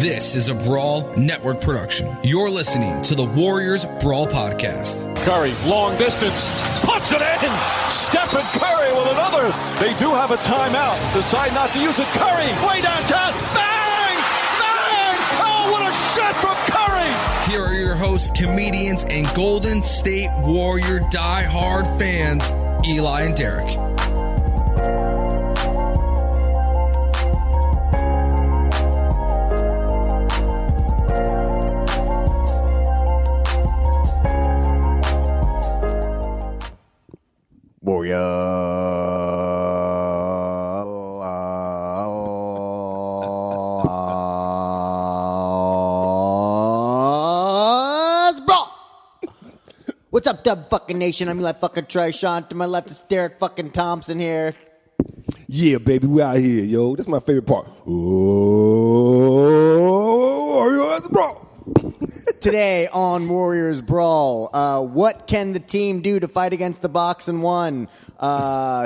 This is a Brawl Network production. You're listening to the Warriors Brawl Podcast. Curry, long distance, puts it in. Stephen Curry with another. They do have a timeout. Decide not to use it. Curry, way downtown. Bang! Bang! Oh, what a shot from Curry! Here are your hosts, comedians, and Golden State Warrior die-hard fans, Eli and Derek. Warriors Brawl! What's up, Dub fucking Nation? I'm like fucking Trey Sean. To my left is Derek fucking Thompson here. Yeah, baby, we out here, yo. This is my favorite part. Warriors Brawl! Today on Warriors Brawl, what can the team do to fight against the Bucks and one?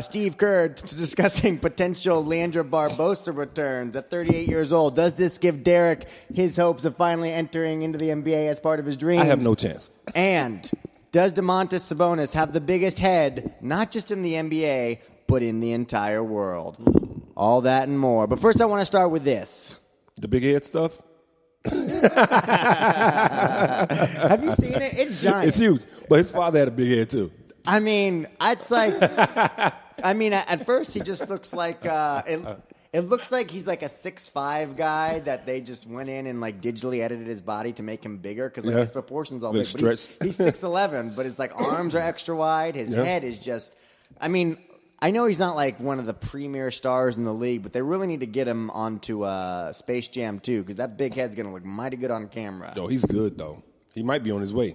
Steve Kerr discussing potential Leandro Barbosa returns at 38 years old. Does this give Derek his hopes of finally entering into the NBA as part of his dreams? I have no chance. And does Domantas Sabonis have the biggest head, not just in the NBA, but in the entire world? All that and more. But first I want to start with this. The big head stuff? Have you seen it? It's giant. It's huge. But his father had a big head, too. I mean, it's like, at first he just looks like, it looks like he's like a 6'5" guy that they just went in and like digitally edited his body to make him bigger because like his proportions all big. But he's 6'11", but his like arms are extra wide. His head is just, I know he's not like one of the premier stars in the league, but they really need to get him onto Space Jam 2 because that big head's going to look mighty good on camera. Yo, he's good, though. He might be on his way.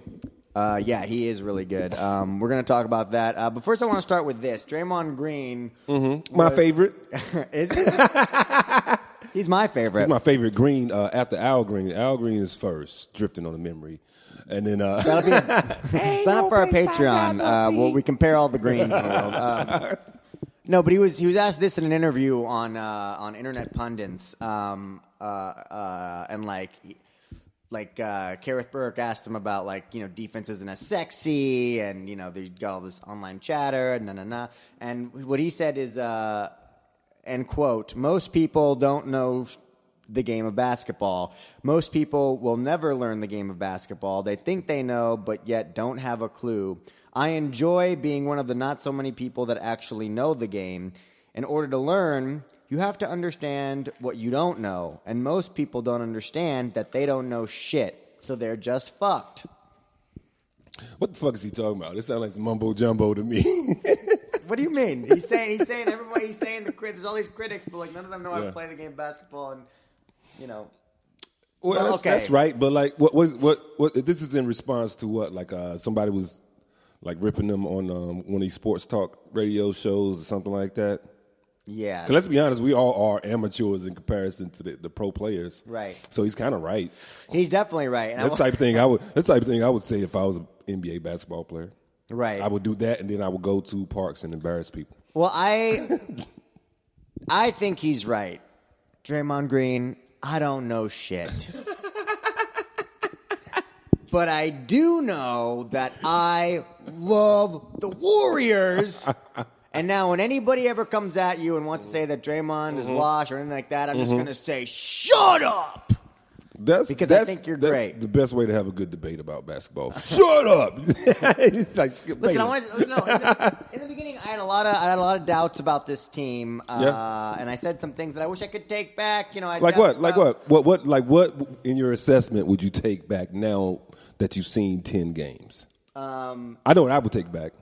Yeah, he is really good. We're going to talk about that. But first I want to start with this. Draymond Green. Mm-hmm. My favorite. Is he? He's my favorite. He's my favorite Green after Al Green. Al Green is first, drifting on the memory. And then that'll be sign up for our Patreon where we compare all the Greens in the world. No, but he was asked this in an interview on Internet Pundits, and Kareth Burke asked him about defense isn't as sexy, and they got all this online chatter and and what he said is and quote, most people don't know the game of basketball. Most people will never learn the game of basketball. They think they know, but yet don't have a clue. I enjoy being one of the not so many people that actually know the game. In order to learn, you have to understand what you don't know. And most people don't understand that they don't know shit. So they're just fucked. what the fuck is he talking about? It sounds like some mumbo jumbo to me. What do you mean? He's saying everybody. He's saying there's all these critics, but none of them know how to play the game of basketball, and Well, that's right. But what? This is in response to what? Somebody was ripping them on one of these sports talk radio shows or something like that. Yeah. 'Cause let's be honest, we all are amateurs in comparison to the pro players. Right. So he's kind of right. He's definitely right. And That's the type of thing I would say if I was an NBA basketball player. Right. I would do that, and then I would go to parks and embarrass people. Well, I think he's right. Draymond Green, I don't know shit. But I do know that I love the Warriors. And now when anybody ever comes at you and wants to say that Draymond is washed or anything like that, I'm just going to say, shut up! Because I think you're great. That's the best way to have a good debate about basketball. Shut up! It's like Skip Listen, Bayless. in the beginning, I had a lot of doubts about this team, and I said some things that I wish I could take back. What in your assessment would you take back now that you've seen 10 games? I know what I would take back.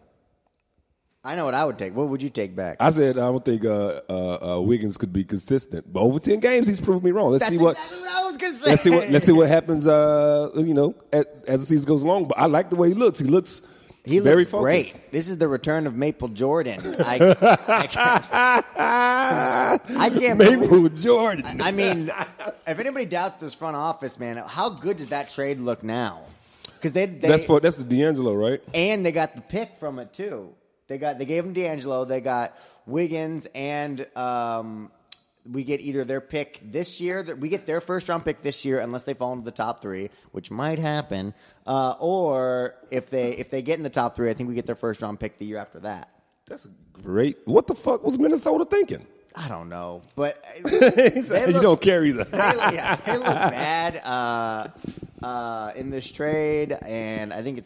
I know what I would take. What would you take back? I said I don't think Wiggins could be consistent, but over 10 games, he's proved me wrong. That's exactly what I was going to say. Let's see what happens. As the season goes along. But I like the way he looks. He looks very focused. Great. This is the return of Maple Jordan. I can't. Maple Jordan. I mean, if anybody doubts this front office, man, how good does that trade look now? Because that's the D'Angelo, right? And they got the pick from it too. They gave him D'Angelo. They got Wiggins and we get either their pick this year, we get their first round pick this year, unless they fall into the top 3, which might happen, or if they get in the top 3, I think we get their first round pick the year after that. That's great. What the fuck was Minnesota thinking? I don't know, but You don't care either. they look bad in this trade, and I think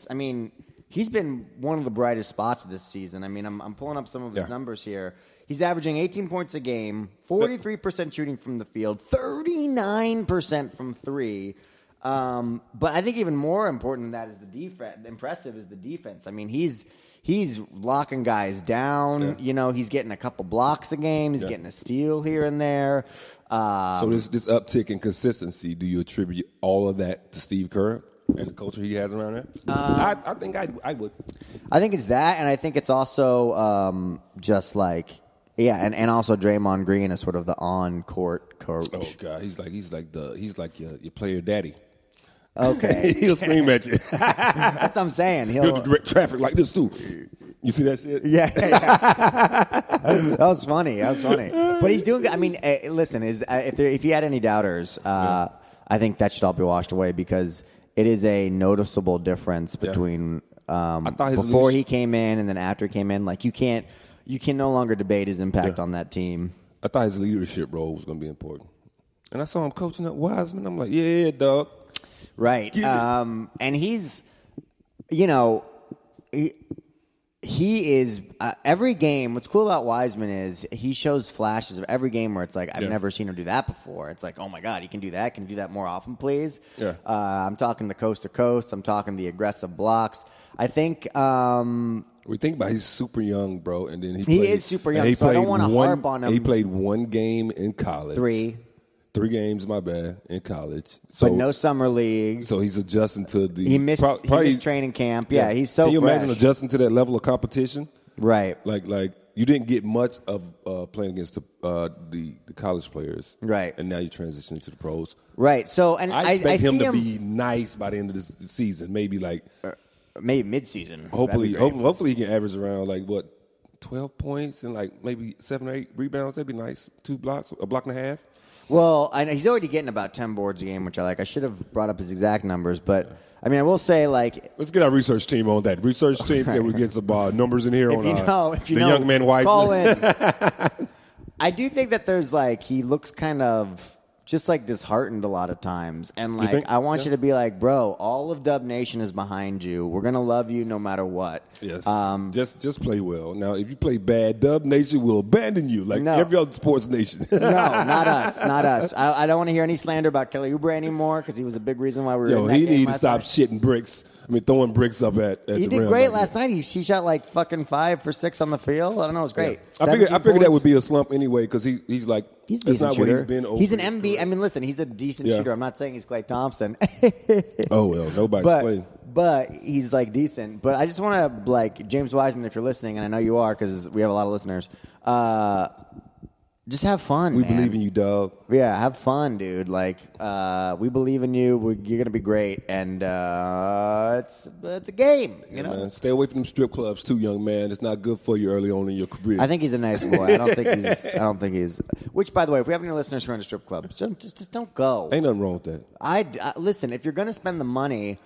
he's been one of the brightest spots of this season. I mean, I'm pulling up some of his numbers here. He's averaging 18 points a game, 43% shooting from the field, 39% from 3. But I think even more important than that is the defense. Impressive is the defense. I mean, he's locking guys down. Yeah. You know, he's getting a couple blocks a game. He's getting a steal here and there. So this uptick in consistency, do you attribute all of that to Steve Kerr and the culture he has around there? I think I would. I think it's that, and I think it's also just like. Yeah, and also Draymond Green is sort of the on-court coach. Oh God, he's like your player daddy. Okay, he'll scream at you. That's what I'm saying. He'll direct traffic like this too. You see that shit? Yeah. That was funny. But he's doing good. I mean, listen, if you had any doubters, I think that should all be washed away because it is a noticeable difference between before he came in and then after he came in. Like you can no longer debate his impact on that team. I thought his leadership role was going to be important. And I saw him coaching up Wiseman. I'm like, yeah, dog. Right. And he's, you know, he is every game. What's cool about Wiseman is he shows flashes of every game where it's like, I've never seen him do that before. It's like, oh, my God, he can do that. Can you do that more often, please? Yeah. I'm talking the coast to coast. I'm talking the aggressive blocks. I think we think about he's super young, bro, and then he is super young, so I don't want to harp on him. He played one game in college. Three games, my bad, in college. So, but no summer league. So he's adjusting to the... He missed training camp. Yeah, he's so fresh. Can you imagine adjusting to that level of competition? Right. Like you didn't get much of playing against the college players. Right. And now you transition to the pros. Right. So, and I expect him to be nice by the end of the season, maybe like... maybe mid-season. Hopefully he can average around, 12 points and, maybe 7 or 8 rebounds. That'd be nice. 2 blocks, a block and a half. Well, I know he's already getting about 10 boards a game, which I like. I should have brought up his exact numbers, but I mean, I will say, let's get our research team on that. Research team, can we get some numbers in here if the young man Wiseman? Call in. I do think that there's he looks kind of just disheartened a lot of times, and I want you to be bro, all of Dub Nation is behind you. We're gonna love you no matter what. Yes. Just play well. Now, if you play bad, Dub Nation will abandon you every other sports nation. No, not us. I don't want to hear any slander about Kelly Oubre anymore because he was a big reason why we were in that game. He needs to stop shitting bricks. Throwing bricks up at the rim. He did great last night. He shot fucking 5 for 6 on the field. I don't know. It was great. Yeah. I figured that would be a slump anyway because he's he's a decent shooter. He's been over. He's an MB. I mean, listen, he's a decent shooter. I'm not saying he's Klay Thompson. Oh, well, nobody's Klay. But he's decent. But I just want to James Wiseman, if you're listening, and I know you are because we have a lot of listeners. Just have fun. We believe in you, dog. Yeah, have fun, dude. We believe in you. You're gonna be great, and it's a game. You know. Man. Stay away from them strip clubs, too, young man. It's not good for you early on in your career. I think he's a nice boy. I don't think he's. Which, by the way, if we have any listeners who are in a strip club, just don't go. Ain't nothing wrong with that. I listen. If you're gonna spend the money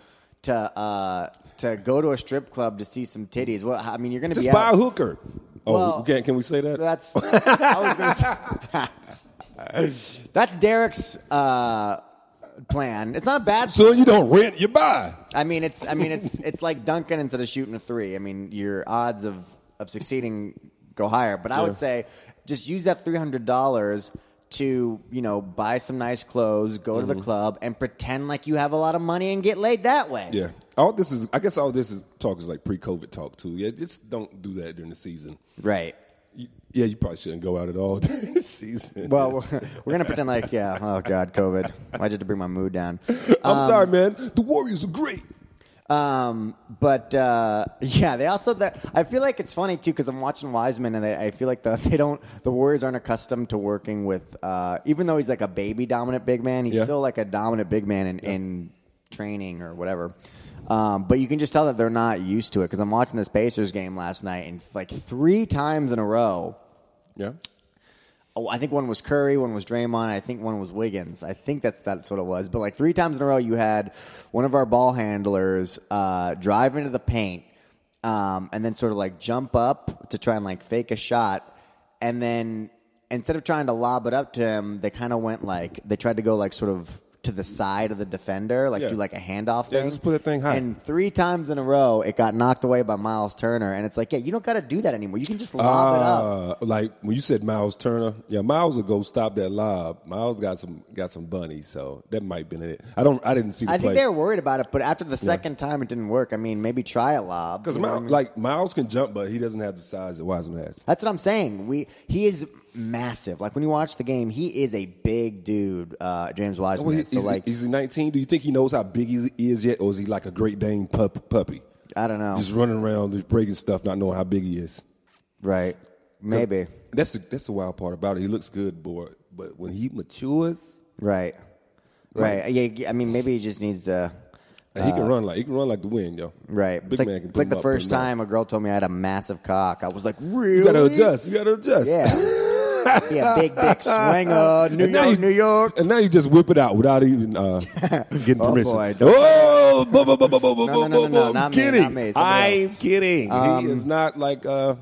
to go to a strip club to see some titties, well, I mean, you're gonna just be buy out. a hooker. Oh, well, can we say that? That's. I was say, that's Derek's plan. It's not a bad. So you don't rent, you buy. I mean, it's like dunking instead of shooting a 3. I mean, your odds of succeeding go higher. But I would say just use that $300 to buy some nice clothes, go to the club, and pretend like you have a lot of money and get laid that way. Yeah. All this is talk is pre-COVID talk too. Yeah, just don't do that during the season. Right. You probably shouldn't go out at all during the season. Well, we're gonna pretend oh God, COVID. I just to bring my mood down. I'm sorry, man. The Warriors are great. They also I feel like it's funny too because I'm watching Wiseman and I feel like the Warriors aren't accustomed to working with even though he's a baby dominant big man, he's still a dominant big man in training or whatever. But you can just tell that they're not used to it because I'm watching this Pacers game last night and 3 times in a row. Yeah. I think one was Curry, one was Draymond, I think one was Wiggins. I think that's what it was. But like 3 times in a row, you had one of our ball handlers drive into the paint and then sort of like jump up to try and like fake a shot, and then instead of trying to lob it up to him, they kind of went like they tried to go like sort of to the side of the defender, like do like a handoff thing. Yeah, just put that thing high. And 3 times in a row, it got knocked away by Miles Turner. And it's like, yeah, you don't got to do that anymore. You can just lob it up. Like when you said Miles Turner, yeah, Miles will go stop that lob. Miles got some bunnies, so that might have been it. I didn't see the play. I think they were worried about it, but after the second time, it didn't work. I mean, maybe try a lob. Because Miles can jump, but he doesn't have the size that Wiseman has. That's what I'm saying. He is massive. Like when you watch the game, he is a big dude, James Wiseman. Is he 19? Do you think he knows how big he is yet, or is he like a Great Dane puppy? I don't know. Just running around, just breaking stuff, not knowing how big he is. Right. Maybe. That's the wild part about it. He looks good, boy, but when he matures, right. Yeah. I mean, maybe he just needs to. He can run like the wind, yo. Right. Big man can. It's like the first time a girl told me I had a massive cock. I was like, really? You gotta adjust. Yeah. Be a big dick swinger, New York. And now you just whip it out without even getting permission. Boy, no, not kidding. Me. I'm kidding. He is not like that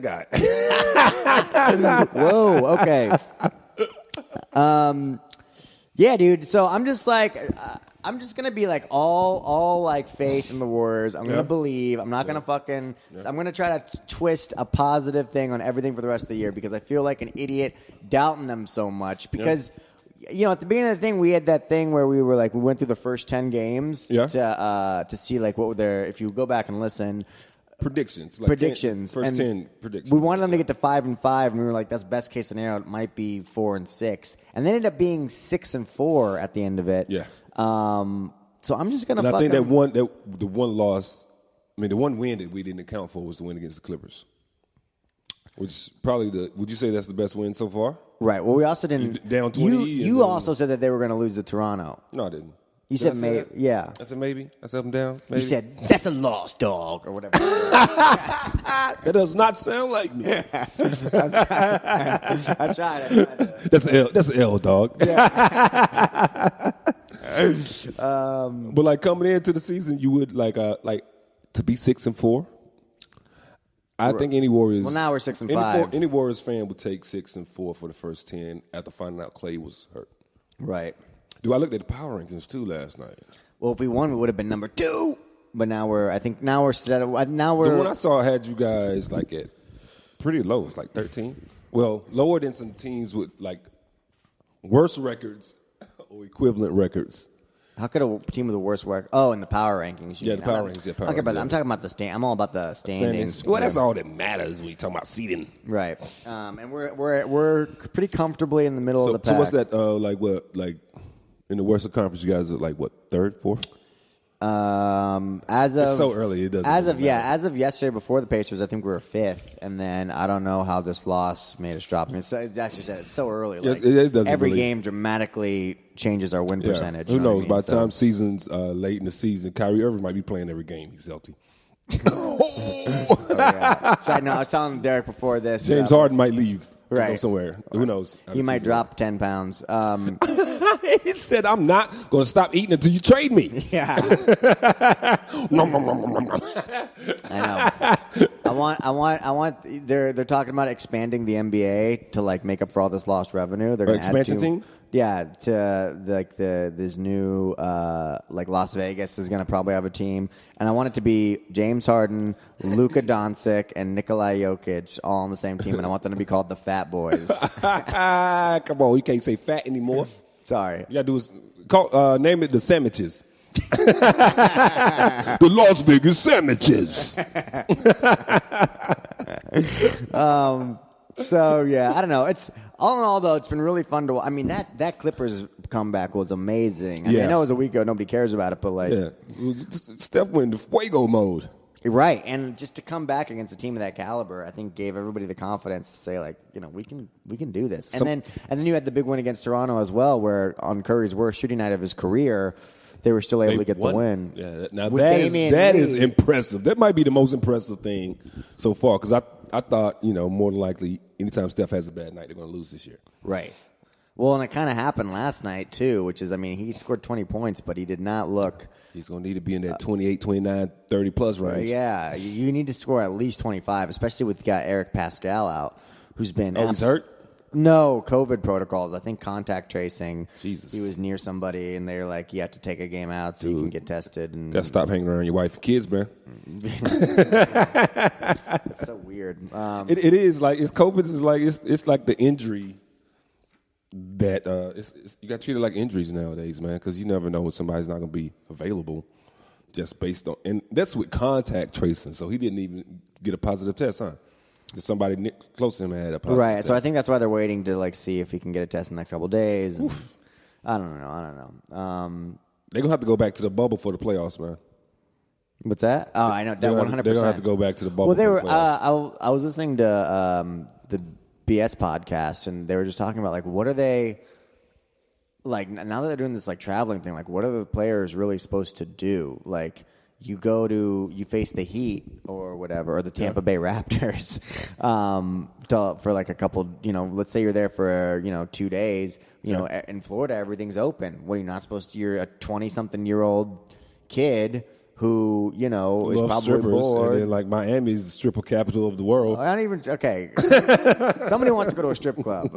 guy. Whoa, okay. Yeah, dude. So I'm just like, I'm just gonna be like all like faith in the Warriors. I'm gonna believe. I'm not gonna fucking. I'm gonna try to twist a positive thing on everything for the rest of the year because I feel like an idiot doubting them so much. Because you know, at the beginning of the thing, we had that thing where we were like, we went through the first 10 games to see like what were their. If you go back and listen. Predictions. First 10 predictions. We wanted them to get to 5-5, and we were like, "That's best case scenario. It might be 4-6," and they ended up being 6-4 at the end of it. Yeah. So I'm just gonna. And I think the one loss, the one win that we didn't account for was the win against the Clippers, which probably would you say that's the best win so far? Right. Well, we also didn't down 20. You also said that they were going to lose to Toronto. No, I didn't. You said maybe. Yeah. I said maybe. I said them down. Maybe. You said that's a loss, dog, or whatever. That does not sound like me. I tried. That's an L, dog. Yeah. But like coming into the season, you would like to be 6-4. I think any Warriors. Well, now we're 6-5. Any Warriors fan would take 6-4 for the first 10 after finding out Clay was hurt. Right. Dude, I looked at the power rankings too last night. Well, if we won, we would have been number 2. But now we're set. The one I saw had you guys like at pretty low. It's like 13. Well, lower than some teams with like worse records or equivalent records. How could a team with the worst work? Oh, in the power rankings. The power rankings. Yeah, I'm talking about the stand. I'm all about the standings. Well, that's all that matters when you talk about seeding. Right. And we're pretty comfortably in the middle of the pack. So what's that? Like in the Western Conference, you guys are like what, 3rd, 4th? It's so early. It doesn't. As of yesterday, before the Pacers, I think we were 5th, and then I don't know how this loss made us drop. I mean, it's actually said it's so early. Like, it doesn't. Every game dramatically changes our win percentage. Who knows? By the time season's late in the season, Kyrie Irving might be playing every game. He's healthy. So I was telling Derek before this. James Harden might leave. Right. Go somewhere. Who knows? He might drop 10 pounds. He said, I'm not going to stop eating until you trade me. Yeah. I know. I want. They're talking about expanding the NBA to like make up for all this lost revenue. They're going to expansion team. Yeah, to like this new like Las Vegas is going to probably have a team, and I want it to be James Harden, Luka Doncic, and Nikola Jokic all on the same team, and I want them to be called the Fat Boys. Come on, you can't say fat anymore. Sorry, you got to do is name it the Sandwiches. The Las Vegas Sandwiches. So yeah, I don't know. It's all in all though, it's been really fun to. I mean that Clippers comeback was amazing. I mean, I know it was a week ago, nobody cares about it, but like, Steph went into fuego mode. Right, and just to come back against a team of that caliber, I think gave everybody the confidence to say like, we can do this. And then you had the big win against Toronto as well, where on Curry's worst shooting night of his career, they were still able to get the win. Yeah, now With that is impressive. That might be the most impressive thing so far because I thought, more than likely anytime Steph has a bad night, they're going to lose this year. Right. Well, and it kind of happened last night, too, which is, he scored 20 points, but he did not look. He's going to need to be in that 28, 29, 30-plus range. Yeah, you need to score at least 25, especially with got Eric Pascal out, who's been. Oh, he's hurt? No, COVID protocols. I think contact tracing. Jesus. He was near somebody, and they're like, you have to take a game out so you can get tested. And got to stop hanging around your wife and kids, man. It's so weird. It is like COVID is like it's like the injury that you got treated like injuries nowadays, man, because you never know when somebody's not going to be available just based on, and that's with contact tracing. So he didn't even get a positive test, huh? Just somebody close to him had a positive right. test. So I think that's why they're waiting to see if he can get a test in the next couple of days. And I don't know. They're gonna have to go back to the bubble for the playoffs, man. What's that? Oh, I know. 100%. They're gonna have to go back to the bubble. Well, they for were. the playoffs. I was listening to the BS podcast, and they were just talking about what are they like now that they're doing this traveling thing? What are the players really supposed to do? You face the Heat or whatever, or the Tampa Bay Raptors for a couple. Let's say you're there for 2 days. In Florida, everything's open. What are you not supposed to? You're a 20-something-year-old kid who is Love probably strippers, bored. and then Miami's the stripper capital of the world. I don't even. Okay, somebody wants to go to a strip club.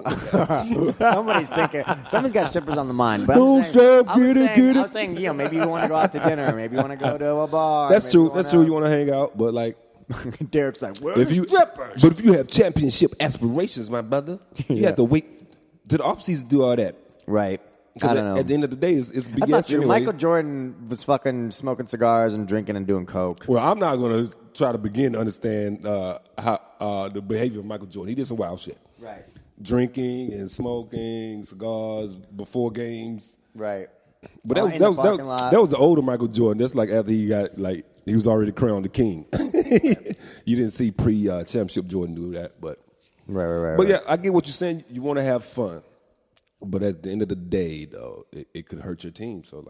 Somebody's got strippers on the mind. But Don't stop, get it. I was saying, maybe you want to go out to dinner. Maybe you want to go to a bar. That's true. That's true. You want to hang out, but Derek's like, where's the strippers? But if you have championship aspirations, my brother, you have to wait to the offseason to do all that. Right. Because I don't know. at the end of the day, it's BS That's not true. anyway. Michael Jordan was fucking smoking cigars and drinking and doing coke. Well, I'm not going to try to begin to understand how the behavior of Michael Jordan. He did some wild shit. Right. Drinking and smoking cigars before games. Right. But that was the older Michael Jordan. That's after he got he was already crowned the king. You didn't see pre-championship Jordan do that, but right. But yeah, I get what you're saying. You want to have fun. But at the end of the day, though, it could hurt your team. So,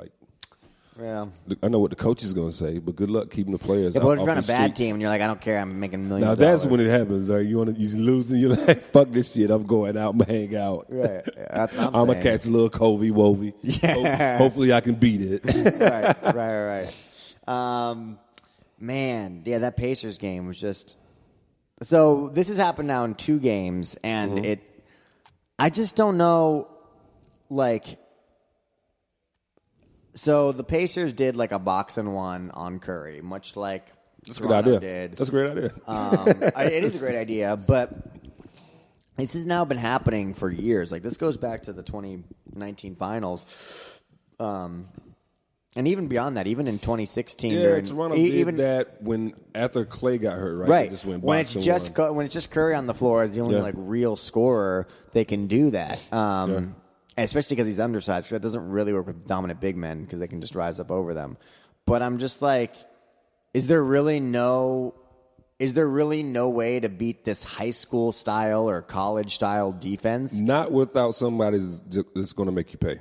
yeah, I know what the coach is going to say, but good luck keeping the players. Yeah, out but if you're off on a the bad streets. team and you're like, I don't care, I'm making millions. Now that's when it happens. You're losing. You're like, fuck this shit. I'm going out. I'm gonna hang out. Right. That's what I'm gonna catch a little Covey Wovey. Yeah. Hopefully, I can beat it. Right. Man, yeah, that Pacers game was just. So this has happened now in 2 games, and I just don't know. So the Pacers did a box and one on Curry, much like That's a good idea. did. That's a great idea. It is a great idea, but this has now been happening for years. This goes back to the 2019 finals, and even beyond that, even in 2016. Yeah, Toronto did that after Clay got hurt, right? Right. They just went when box it's and just one. when it's just Curry on the floor as the only real scorer, they can do that. Especially because he's undersized. Because that doesn't really work with dominant big men because they can just rise up over them. But I'm just is there really no way to beat this high school style or college style defense? Not without somebody that's going to make you pay.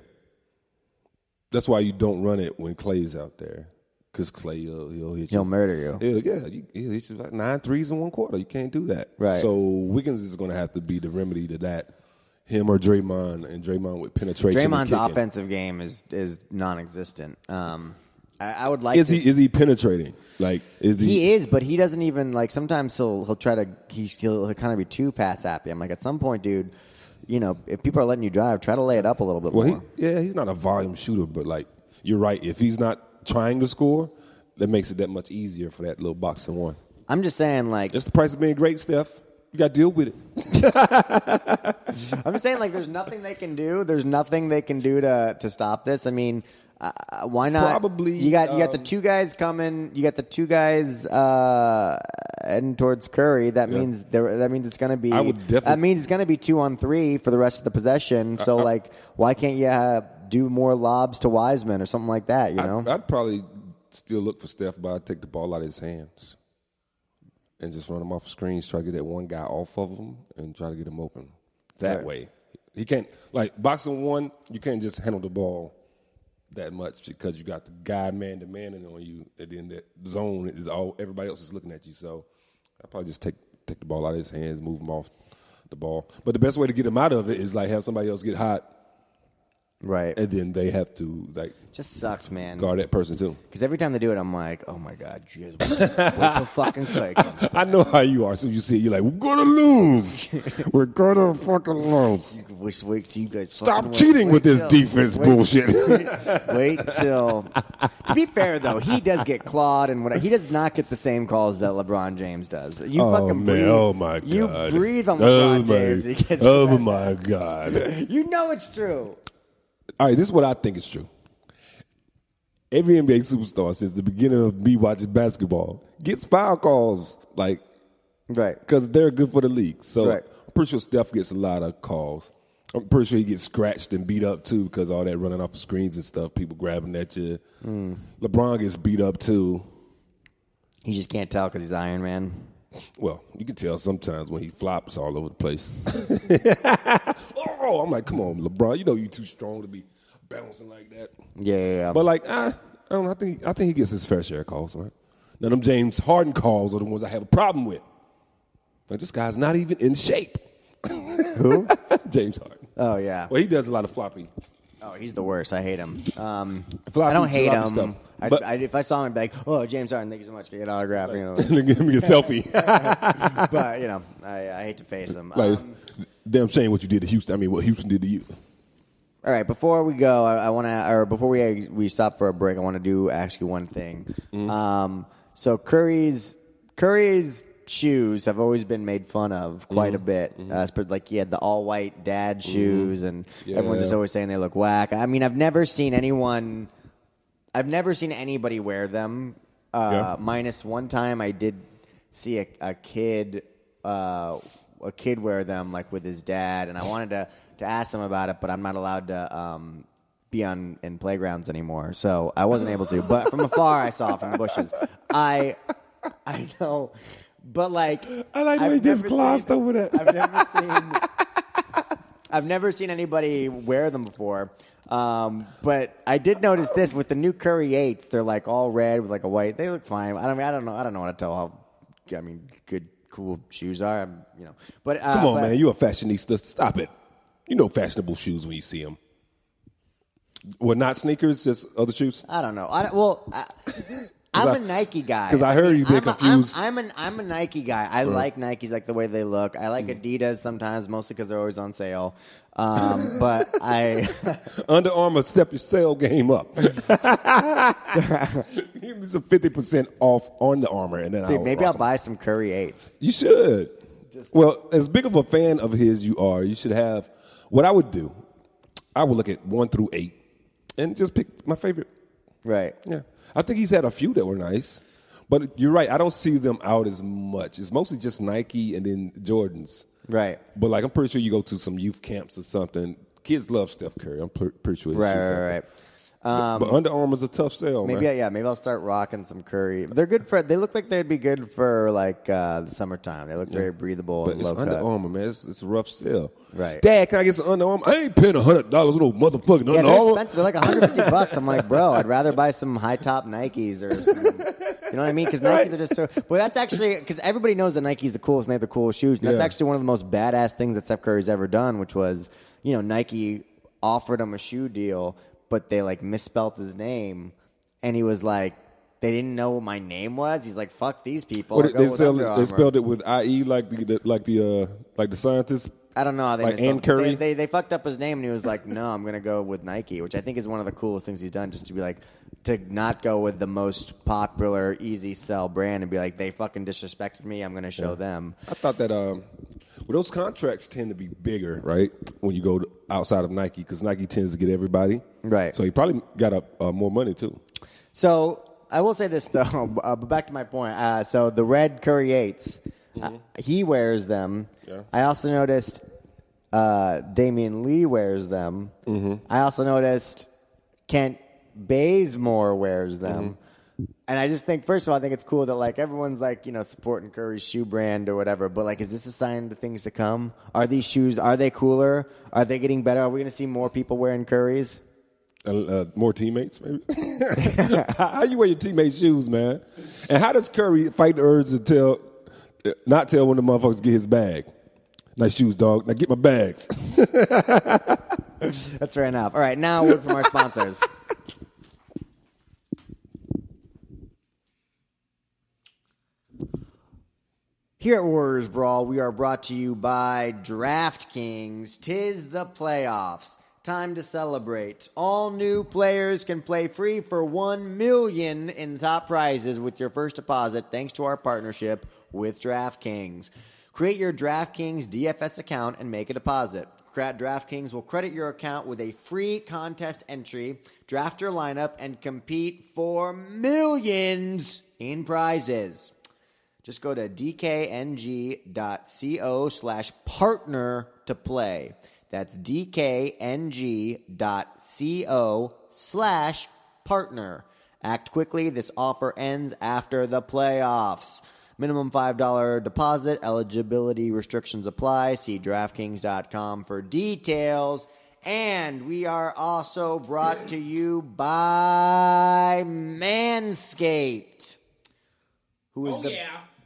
That's why you don't run it when Clay's out there. Because Clay, he'll hit you. He'll murder you. He'll hit you 9 threes in one quarter. You can't do that. Right. So Wiggins is going to have to be the remedy to that. Him or Draymond, and Draymond with penetration. Draymond's and offensive game is non-existent. I would like. Is he penetrating? Is he? He is, but he doesn't even sometimes he'll try to he'll kind of be too pass happy. I'm at some point, dude. If people are letting you drive, try to lay it up a little bit more. He's not a volume shooter, but you're right. If he's not trying to score, that makes it that much easier for that little box and one. I'm just saying, it's the price of being great, Steph. You got to deal with it. I'm just saying, there's nothing they can do. There's nothing they can do to stop this. I mean, why not? Probably. You got the 2 guys coming. You got the 2 guys heading towards Curry. That means it's going to be. That means it's going to be 2-on-3 for the rest of the possession. So why can't you do more lobs to Wiseman or something like that? I'd probably still look for Steph, but I'd take the ball out of his hands. And just run him off the screens, try to get that one guy off of him, and try to get him open. That way. He can't, boxing one, you can't just handle the ball that much because you got the guy man-to-man on you, and then that zone is all everybody else is looking at you. So I'll probably just take the ball out of his hands, move him off the ball. But the best way to get him out of it is like have somebody else get hot. Right. And then they have to like just sucks, man. Guard that person too. Because every time they do it, I'm like, oh my God, you guys wait till fucking Clay comes. I know how you are. So you see it, you're like, we're gonna lose. We're gonna fucking lose. Wait till you guys stop cheating with this defense bullshit. Wait till. To be fair though, he does get clawed and whatever. He does not get the same calls that LeBron James does. You fucking breathe. Oh my God. You breathe on LeBron James. He gets my God. You know it's true. All right, this is what I think is true. Every NBA superstar since the beginning of me watching basketball gets foul calls, like, right, because they're good for the league. So right. I'm pretty sure Steph gets a lot of calls. I'm pretty sure he gets scratched and beat up too because all that running off the screens and stuff, people grabbing at you. LeBron gets beat up too. He just can't tell because he's Iron Man. Well, you can tell sometimes when he flops all over the place. I'm like, come on, LeBron, you know you're too strong to be bouncing like that. Yeah. But like, I don't know. I think he gets his fair share of calls, right? Now, them James Harden calls are the ones I have a problem with. Like, this guy's not even in shape. Who? James Harden. Oh yeah. Well, he does a lot of floppy. Oh, he's the worst. I hate him. Floppy, I don't hate him. Stuff. If I saw him, I'd be like, "Oh, James Harden, thank you so much. Get an autograph." Like, you know. Give me a selfie. But you know, I hate to face him. Like, damn shame what you did to Houston. I mean, what Houston did to you. All right, before we go, I want to, or before we stop for a break, I want to ask you one thing. So Curry's shoes have always been made fun of quite a bit. Like he had the all white dad shoes, and everyone's just always saying they look whack. I mean, I've never seen anybody wear them. Minus one time, I did see a kid wear them like with his dad, and I wanted to ask him about it, but I'm not allowed to be in playgrounds anymore, so I wasn't able to. But from afar, I saw from the bushes. I know, but like I like how he just glossed over that. I've never seen anybody wear them before. But I did notice this with the new Curry 8s. They're like all red with like a white. They look fine. I don't know how to tell how good, cool shoes are. But come on, man, you a fashionista. Stop it. You know fashionable shoes when you see them. Well, not sneakers, just other shoes. I don't know. I'm a Nike guy. Because I heard you've been confused. I'm a Nike guy. I like Nikes, like the way they look. I like Adidas sometimes, mostly because they're always on sale. But I Under Armour, step your sale game up. Give me some 50% off on the Armour, and then maybe I'll buy some Curry 8s. You should. Well, as big of a fan of his you are, you should have. What I would do, I would look at 1 through 8 and just pick my favorite. Right. Yeah. I think he's had a few that were nice. But you're right. I don't see them out as much. It's mostly just Nike and then Jordans. Right. But, like, I'm pretty sure you go to some youth camps or something. Kids love Steph Curry. I'm pretty sure. Right. But Under Armour's a tough sell, maybe, man. Yeah, maybe I'll start rocking some Curry. They're good for. They look like they'd be good for like the summertime. They look very breathable But and it's low Under cut. Armour, man. It's a rough sell. Right. Dad, can I get some Under Armour? I ain't paying $100 with no motherfucking Yeah, Under they're Armour. expensive. They're like $150. I'm like, bro, I'd rather buy some high top Nikes or something. You know what I mean? Because Nikes are just so. Well, that's actually because everybody knows that Nike's the coolest and they have the coolest shoes. And that's actually one of the most badass things that Steph Curry's ever done, which was, Nike offered him a shoe deal, but they like misspelled his name, and he was like, they didn't know what my name was. He's like, fuck these people. They spelled it with IE like the scientists. I don't know how they like misspelled Ann Curry. They fucked up his name, and he was like, no, I'm gonna go with Nike, which I think is one of the coolest things he's done. Just to be like, to not go with the most popular, easy sell brand, and be like, they fucking disrespected me. I'm gonna show them. I thought that those contracts tend to be bigger, right? When you go outside of Nike, because Nike tends to get everybody, right? So he probably got more money too. So I will say this though, but back to my point. So the red Curry 8s, he wears them. Yeah. I also noticed Damian Lee wears them. I also noticed Kent Bazemore wears them. And I just think, first of all, I think it's cool that like everyone's like, supporting Curry's shoe brand or whatever. But like, is this a sign to things to come? Are these shoes, are they cooler? Are they getting better? Are we going to see more people wearing Curry's? More teammates, maybe. How you wear your teammates' shoes, man? And how does Curry fight the urge to not tell when the motherfuckers get his bag? Nice shoes, dog. Now get my bags. That's fair enough. All right, now a word from our sponsors. Here at Warriors Brawl, we are brought to you by DraftKings. 'Tis the playoffs. Time to celebrate. All new players can play free for $1 million in top prizes with your first deposit thanks to our partnership with DraftKings. Create your DraftKings DFS account and make a deposit. DraftKings will credit your account with a free contest entry, draft your lineup, and compete for millions in prizes. Just go to dkng.co/partner to play. That's dkng.co/partner. Act quickly. This offer ends after the playoffs. Minimum $5 deposit. Eligibility restrictions apply. See DraftKings.com for details. And we are also brought to you by Manscaped, who is the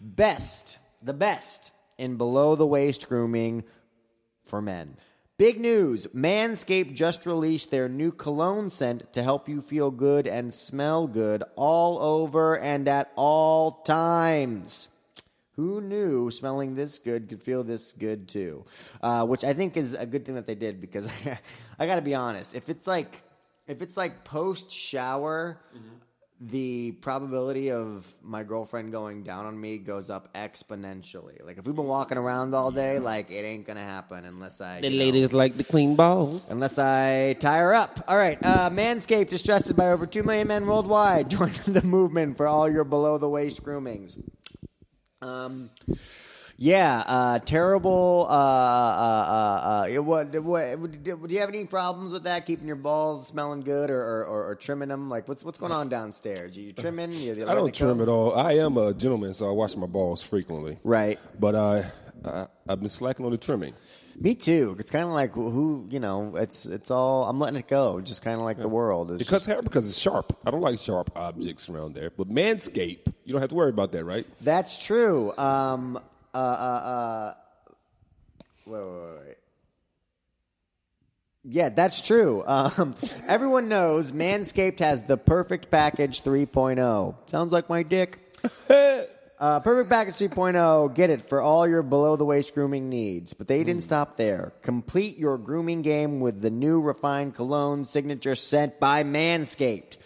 best in below-the-waist grooming for men. Big news, Manscaped just released their new cologne scent to help you feel good and smell good all over and at all times. Who knew smelling this good could feel this good too? Which I think is a good thing that they did, because I got to be honest, if it's like post-shower, the probability of my girlfriend going down on me goes up exponentially. Like, if we've been walking around all day, like, it ain't gonna happen unless I... The ladies like the clean balls. Unless I tie her up. All right, Manscaped is trusted by over 2 million men worldwide. Join the movement for all your below-the-waist groomings. Terrible. Do you have any problems with that? Keeping your balls smelling good, or trimming them? Like, what's going on downstairs? Are you trimming? I don't trim at all. I am a gentleman, so I wash my balls frequently. Right. But I've been slacking on the trimming. Me too. It's kind of like it's all. I'm letting it go. Just kind of like the world. Because it's sharp. I don't like sharp objects around there. But Manscaped, you don't have to worry about that, right? That's true. Wait. Yeah, that's true. Everyone knows Manscaped has the Perfect Package 3.0. Sounds like my dick. Perfect Package 3.0, get it for all your below-the-waist grooming needs. But they didn't stop there. Complete your grooming game with the new refined cologne signature scent by Manscaped.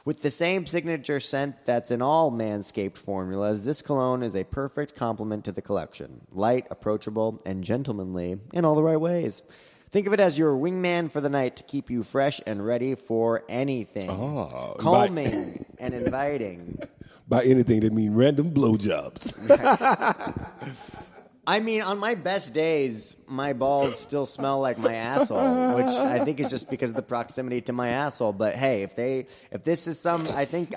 With the same signature scent that's in all Manscaped formulas, this cologne is a perfect complement to the collection. Light, approachable, and gentlemanly in all the right ways. Think of it as your wingman for the night to keep you fresh and ready for anything. Calming and inviting. By anything, they mean random blowjobs. I mean, on my best days, my balls still smell like my asshole, which I think is just because of the proximity to my asshole. But hey, if this is I think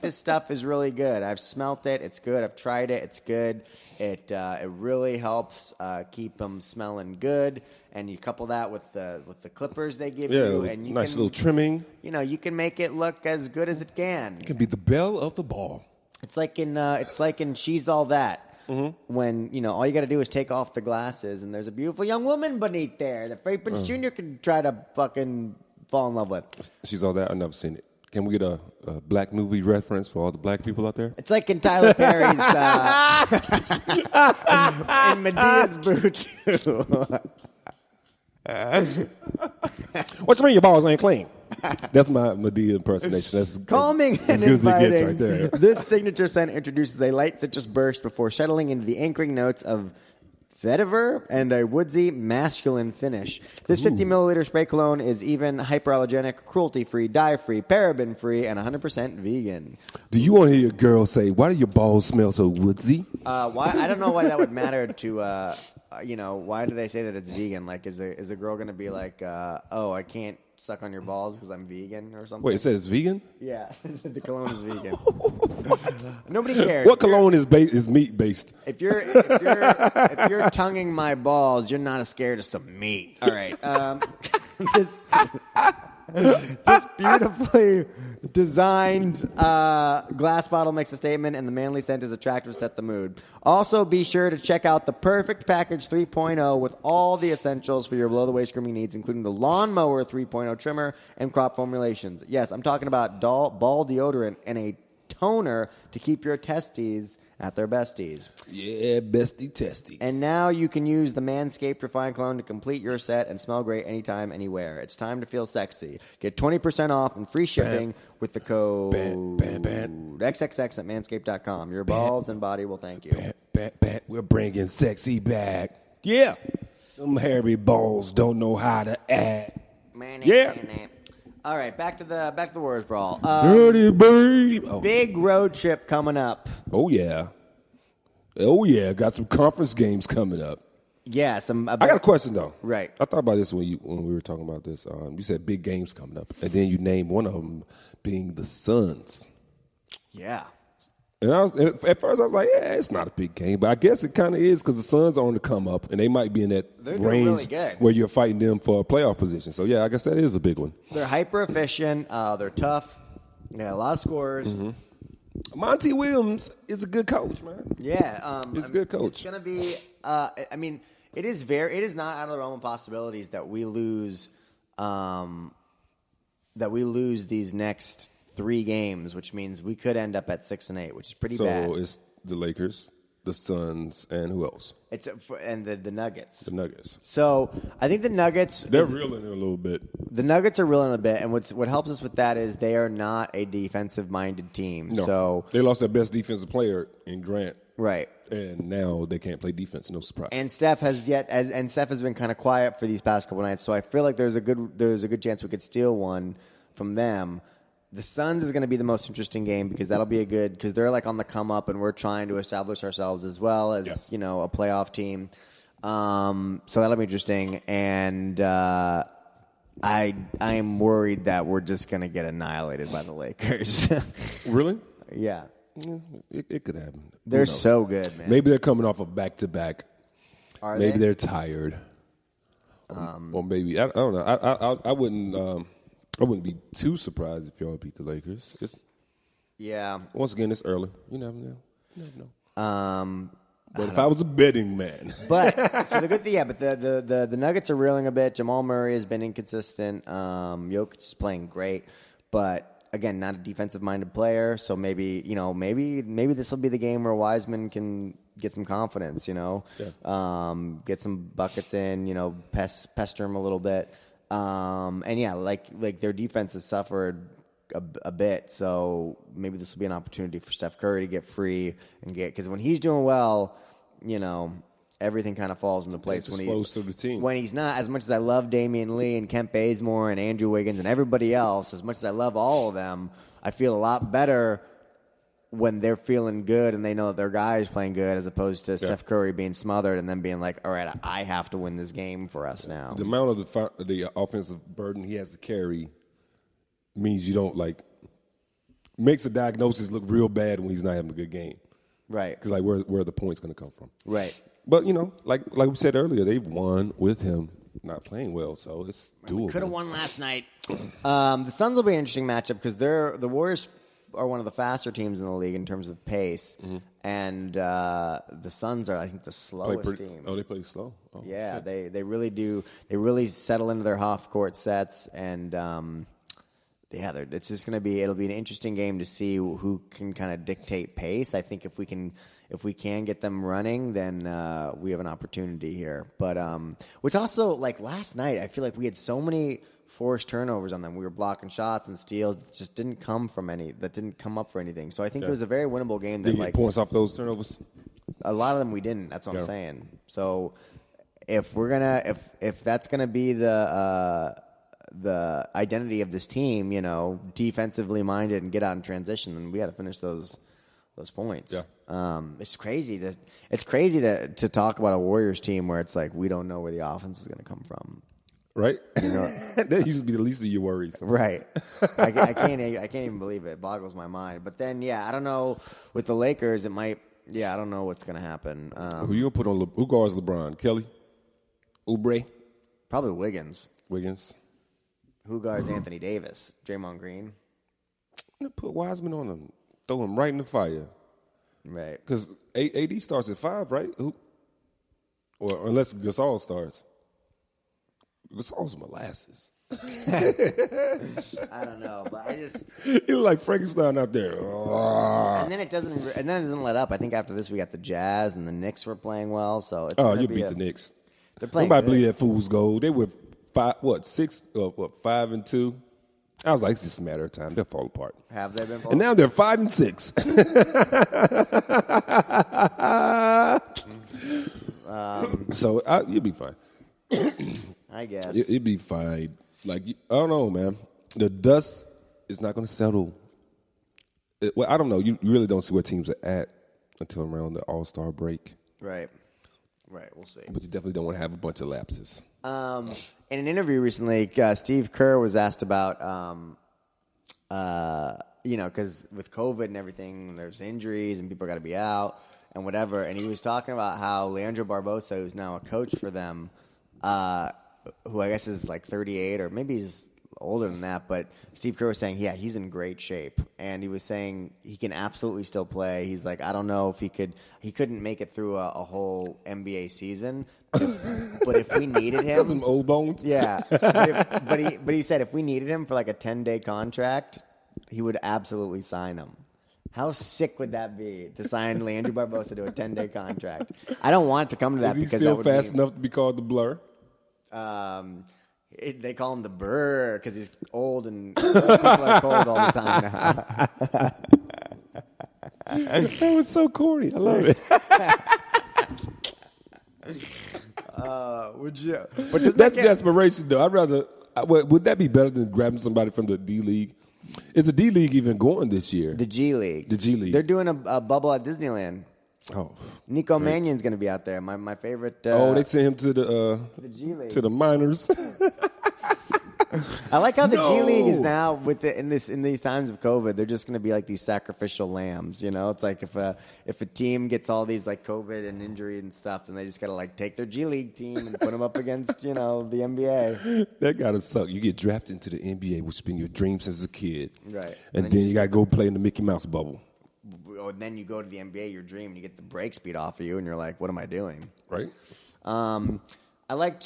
this stuff is really good. I've smelt it; it's good. I've tried it; it's good. It really helps keep them smelling good. And you couple that with the clippers they give you, and you nice little trimming. You know, you can make it look as good as it can. It can be the belle of the ball. It's like in She's All That. Mm-hmm. When, all you got to do is take off the glasses and there's a beautiful young woman beneath there that Freddie Prinze Jr. could try to fucking fall in love with. She's All That? I've never seen it. Can we get a black movie reference for all the black people out there? It's like in Tyler Perry's in Medea's boot too. What you mean your balls ain't clean? That's my Medea impersonation. That's calming as and good inviting. as it gets right there. This signature scent introduces a light citrus burst before settling into the anchoring notes of vetiver and a woodsy masculine finish. This 50 milliliter spray cologne is even hyperallergenic, cruelty-free, dye-free, paraben-free, and 100% vegan. Do you want to hear your girl say, "Why do your balls smell so woodsy"? Why? I don't know why that would matter to. Why do they say that it's vegan? Like, is a girl going to be like, "Oh, I can't suck on your balls because I'm vegan" or something? Wait, it says it's vegan? Yeah, the cologne is vegan. Nobody cares. What cologne is meat based? If you're tonguing my balls, you're not as scared of some meat. All right. This beautifully designed glass bottle makes a statement, and the manly scent is attractive to set the mood. Also, be sure to check out the Perfect Package 3.0 with all the essentials for your below-the-waist grooming needs, including the Lawnmower 3.0 trimmer and crop formulations. Yes, I'm talking about ball deodorant and a toner to keep your testes at their besties. Yeah, bestie testies. And now you can use the Manscaped Refined Cologne to complete your set and smell great anytime, anywhere. It's time to feel sexy. Get 20% off and free shipping with the code XXX at manscaped.com. Your balls and body will thank you. We're bringing sexy back. Yeah. Some hairy balls don't know how to act. Yeah. All right, back to the Warriors brawl. Dirty babe. Oh. Big road trip coming up. Oh, yeah. Got some conference games coming up. Yeah, I got a question, though. Right. I thought about this when we were talking about this. You said big games coming up, and then you named one of them being the Suns. Yeah. And at first I was like, yeah, it's not a big game. But I guess it kind of is because the Suns are on the come up, and they might be in that range really where you're fighting them for a playoff position. So, yeah, I guess that is a big one. They're hyper efficient. They're tough. A lot of scorers. Mm-hmm. Monty Williams is a good coach, man. Yeah. He's a good coach. It's going to be it is not out of the realm of possibilities that we lose these next 3 games, which means we could end up at 6-8, which is pretty bad. So it's the Lakers, the Suns, and who else? And the Nuggets. The Nuggets. So I think the Nuggets they're reeling in a little bit. The Nuggets are reeling a bit, and what helps us with that is they are not a defensive-minded team. No. So they lost their best defensive player in Grant. Right. And now they can't play defense. No surprise. And Steph has been kind of quiet for these past couple nights. So I feel like there's a good chance we could steal one from them. The Suns is going to be the most interesting game because that'll be because they're like on the come up, and we're trying to establish ourselves as well as a playoff team. So that'll be interesting, and I am worried that we're just going to get annihilated by the Lakers. Really? Yeah. It could happen. They're so good, man. Maybe they're coming off of back-to-back. Maybe they? they're tired. Or maybe I don't know. I wouldn't be too surprised if y'all beat the Lakers. Yeah. Once again, it's early. You never know. But if I was a betting man. But so the good thing, but the Nuggets are reeling a bit. Jamal Murray has been inconsistent. Jokic is playing great, but again, not a defensive-minded player. So maybe this will be the game where Wiseman can get some confidence. Get some buckets in. Pester him a little bit. And yeah, like their defense has suffered a bit, so maybe this will be an opportunity for Steph Curry to get free and because when he's doing well, everything kind of falls into place. When he flows through the team. When he's not, as much as I love Damian Lee and Kent Bazemore and Andrew Wiggins and everybody else, as much as I love all of them, I feel a lot better when they're feeling good and they know that their guy is playing good, as opposed to Steph Curry being smothered and then being like, all right, I have to win this game for us now. The amount of the offensive burden he has to carry means you don't makes the diagnosis look real bad when he's not having a good game. Right. Because where are the points going to come from? Right. But like we said earlier, they've won with him not playing well, so it's doable. Could have won last night. The Suns will be an interesting matchup because the Warriors are one of the faster teams in the league in terms of pace, and the Suns are, I think, the slowest team. Oh, they play slow. Oh, yeah, shit. they really do. They really settle into their half court sets, and it's just going to be. It'll be an interesting game to see who can kind of dictate pace. I think if we can get them running, then we have an opportunity here. But which also, like last night, I feel like we had so many forced turnovers on them. We were blocking shots and steals that just didn't come up for anything. So I think it was a very winnable game. Did you get points off those turnovers? A lot of them we didn't. That's what I'm saying. So if that's gonna be the identity of this team, defensively minded and get out in transition, then we got to finish those points. Yeah. It's crazy to talk about a Warriors team where it's like we don't know where the offense is going to come from. Right? That used to be the least of your worries. Right. I can't even believe it. It boggles my mind. But then, I don't know. With the Lakers, it might. I don't know what's going to happen. Who you gonna put on? Who guards LeBron? Kelly? Oubre? Probably Wiggins. Wiggins. Who guards Anthony Davis? Draymond Green? Put Wiseman on him. Throw him right in the fire. Right. Because AD starts at 5, right? Or unless Gasol starts. Gasol's molasses. I don't know, but I just... He look like Frankenstein out there. And then it doesn't let up. I think after this we got the Jazz and the Knicks were playing well, so it's You beat the Knicks. They're playing Nobody good. believe that fool's gold. They were 5-2. I was like, it's just a matter of time. They'll fall apart. Have they been? And now they're 5-6. So you'll be fine. I guess. You'll be fine. Like I don't know, man. The dust is not going to settle. Well, I don't know. You really don't see where teams are at until around the All-Star break. Right. We'll see. But you definitely don't want to have a bunch of lapses. In an interview recently, Steve Kerr was asked about, because with COVID and everything, there's injuries and people got to be out and whatever. And he was talking about how Leandro Barbosa, who's now a coach for them, who I guess is like 38 or maybe he's older than that, but Steve Kerr was saying, yeah, he's in great shape. And he was saying he can absolutely still play. He's like, I don't know if he couldn't make it through a whole NBA season. But if we needed him. Some old bones. Yeah. But he said if we needed him for like a 10-day contract, he would absolutely sign him. How sick would that be to sign Leandro Barbosa to a 10-day contract? I don't want it to come to that Is he because still that would fast mean, enough to be called the Blur? they call him the Burr because he's old and people are cold all the time now. That was so corny. I love it. Would you? But does That's desperation, though. I'd rather. Would that be better than grabbing somebody from the D League? Is the D League even going this year? The G League. The G League. They're doing a bubble at Disneyland. Oh, Nico Mannion's going to be out there. My favorite. they sent him to the G League. to the minors. I like how the G League is now in these times of COVID. They're just going to be like these sacrificial lambs. You know, it's like if a team gets all these like COVID and injury and stuff, then they just got to like take their G League team and put them up against the NBA. That gotta suck. You get drafted into the NBA, which has been your dream since a kid, Right? And then you gotta go play in the Mickey Mouse bubble, And then you go to the NBA, your dream, and you get the brakes beat off of you, and you're like, "What am I doing?" right? I'd like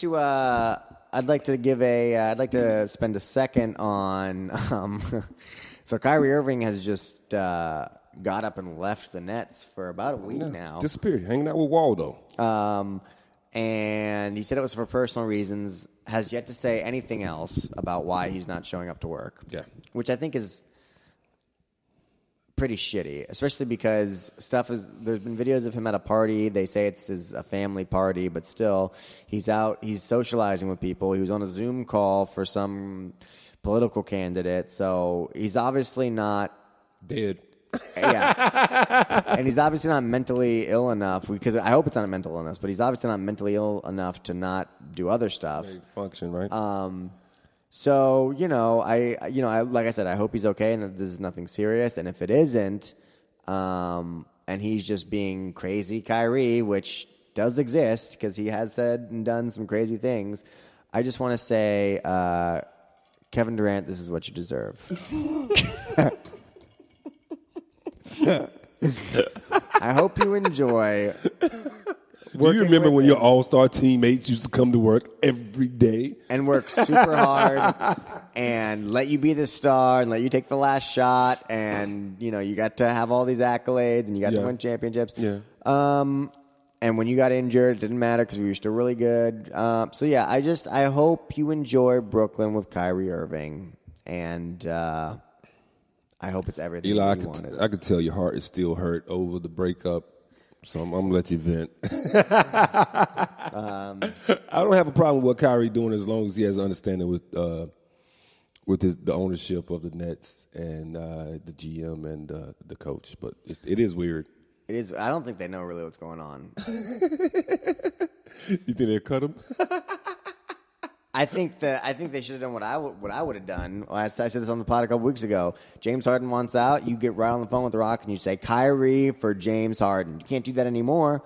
to spend a second on. So Kyrie Irving has just got up and left the Nets for about a week now. Disappeared, hanging out with Waldo. And he said it was for personal reasons. Has yet to say anything else about why he's not showing up to work. Yeah, which I think is pretty shitty, especially because there's been videos of him at a party. They say it's a family party, but still, he's out. He's socializing with people. He was on a Zoom call for some political candidate, so he's obviously not dead. Yeah, and he's obviously not mentally ill enough. Because I hope it's not a mental illness, but he's obviously not mentally ill enough to not do other stuff. Function, right? So, I like I said, I hope he's okay and that this is nothing serious. And if it isn't, and he's just being crazy Kyrie, which does exist because he has said and done some crazy things, I just want to say, Kevin Durant, this is what you deserve. I hope you enjoy. Do you remember when your all-star teammates used to come to work every day? And work super hard and let you be the star and let you take the last shot and, you got to have all these accolades and you got to win championships. Yeah. And when you got injured, it didn't matter because we were still really good. I hope you enjoy Brooklyn with Kyrie Irving. And I hope it's everything Eli, you wanted. I could tell your heart is still hurt over the breakup. So I'm going to let you vent. I don't have a problem with what Kyrie doing as long as he has understanding with the ownership of the Nets and the GM and the coach. But it is weird. It is. I don't think they know really what's going on. You think they'll cut him? I think they should have done what I would have done. I said this on the pod a couple weeks ago. James Harden wants out. You get right on the phone with The Rock and you say Kyrie for James Harden. You can't do that anymore.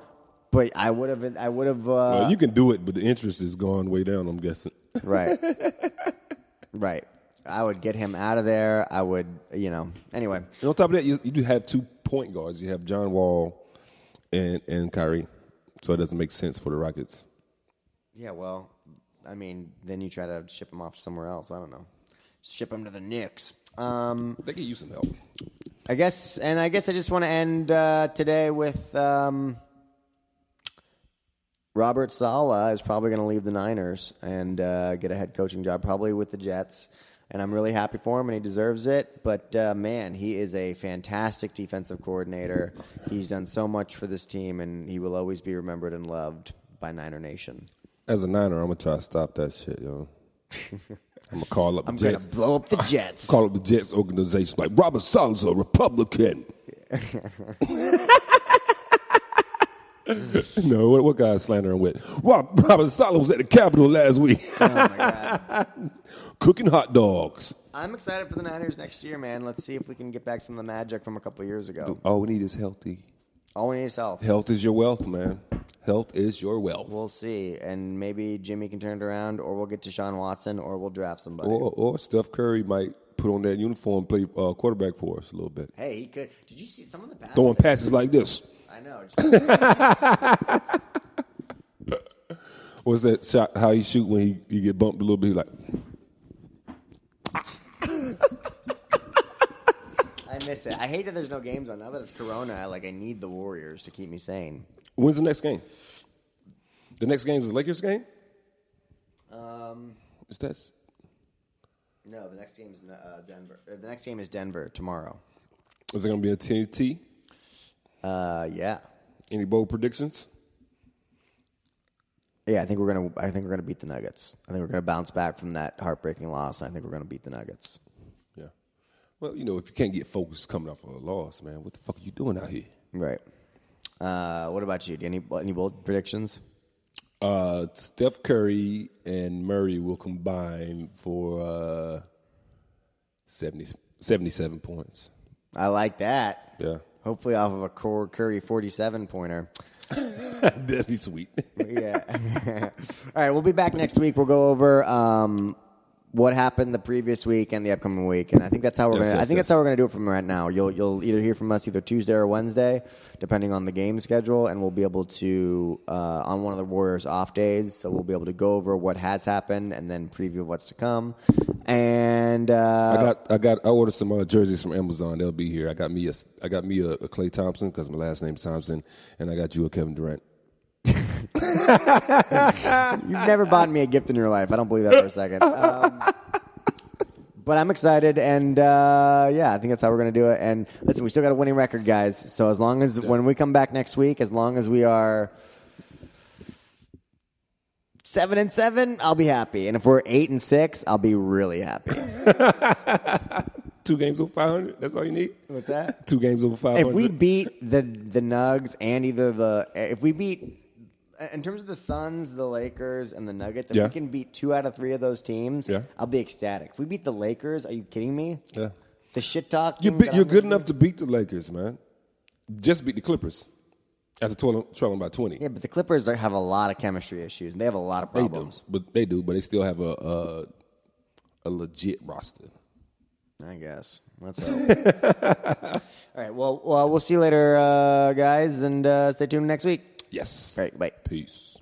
But I would have. Well, you can do it, but the interest is going way down. I'm guessing. Right. Right. I would get him out of there. I would, anyway. And on top of that, you do have 2 point guards. You have John Wall and Kyrie. So it doesn't make sense for the Rockets. Yeah, well, I mean, then you try to ship him off somewhere else. I don't know. Ship him to the Knicks. They could use some help. I guess I just want to end today with Robert Saleh is probably going to leave the Niners and get a head coaching job, probably with the Jets. And I'm really happy for him, and he deserves it. But, man, he is a fantastic defensive coordinator. He's done so much for this team, and he will always be remembered and loved by Niner Nation. As a Niner, I'm going to try to stop that shit, yo. I'm going to call up the Jets. I'm going to blow up the Jets. Call up the Jets organization like, Robert Saleh's a Republican. No, what guy is slandering with? Robert Saleh was at the Capitol last week. Oh, my God. Cooking hot dogs. I'm excited for the Niners next year, man. Let's see if we can get back some of the magic from a couple of years ago. All we need is healthy. All we need is health. Health is your wealth, man. Health is your wealth. We'll see. And maybe Jimmy can turn it around, or we'll get to Deshaun Watson, or we'll draft somebody. Or Steph Curry might put on that uniform and play quarterback for us a little bit. Hey, he could. Did you see some of the passes? Throwing passes like this. I know. What's that shot? How he shoot when he get bumped a little bit? He's like, I miss it. I hate that there's no games on. Now that it's Corona, I need the Warriors to keep me sane. when's the next game? The next game is the Lakers game? Is that? No, the next game is Denver. The next game is Denver tomorrow. Is it going to be a TNT? Yeah. Any bold predictions? Yeah, I think we're gonna beat the Nuggets. I think we're gonna bounce back from that heartbreaking loss. And I think we're gonna beat the Nuggets. Yeah. Well, if you can't get focused coming off of a loss, man, what the fuck are you doing out here? Right. What about you? Do you any bold predictions? Steph Curry and Murray will combine for 77 points. I like that. Yeah. Hopefully off of a Curry 47-pointer. That'd be sweet. Yeah. All right, we'll be back next week. We'll go over what happened the previous week and the upcoming week, and I think that's how we're gonna. I think that's how we're gonna do it from right now. You'll either hear from us either Tuesday or Wednesday, depending on the game schedule, and we'll be able to on one of the Warriors' off days. So we'll be able to go over what has happened and then preview what's to come. And I ordered some jerseys from Amazon. They'll be here. I got me a Klay Thompson because my last name's Thompson, and I got you a Kevin Durant. You've never bought me a gift in your life. I don't believe that for a second. But I'm excited, and I think that's how we're going to do it. And listen, we still got a winning record, guys. So as long as when we come back next week, as long as we are 7-7, I'll be happy. And if we're 8-6, I'll be really happy. 2 games over 500. That's all you need. What's that? 2 games over 500. If we beat the Nugs and if we beat, in terms of the Suns, the Lakers, and the Nuggets, if we can beat 2 out of 3 of those teams, I'll be ecstatic. If we beat the Lakers, are you kidding me? Yeah. The shit talk. You're good enough to beat the Lakers, man. Just beat the Clippers after trailing by 20. Yeah, but the Clippers have a lot of chemistry issues, and they have a lot of problems. They do, but they still have a legit roster. I guess. Let's hope. All right. Well, we'll see you later, guys, and stay tuned next week. Yes. All right. Bye. Peace.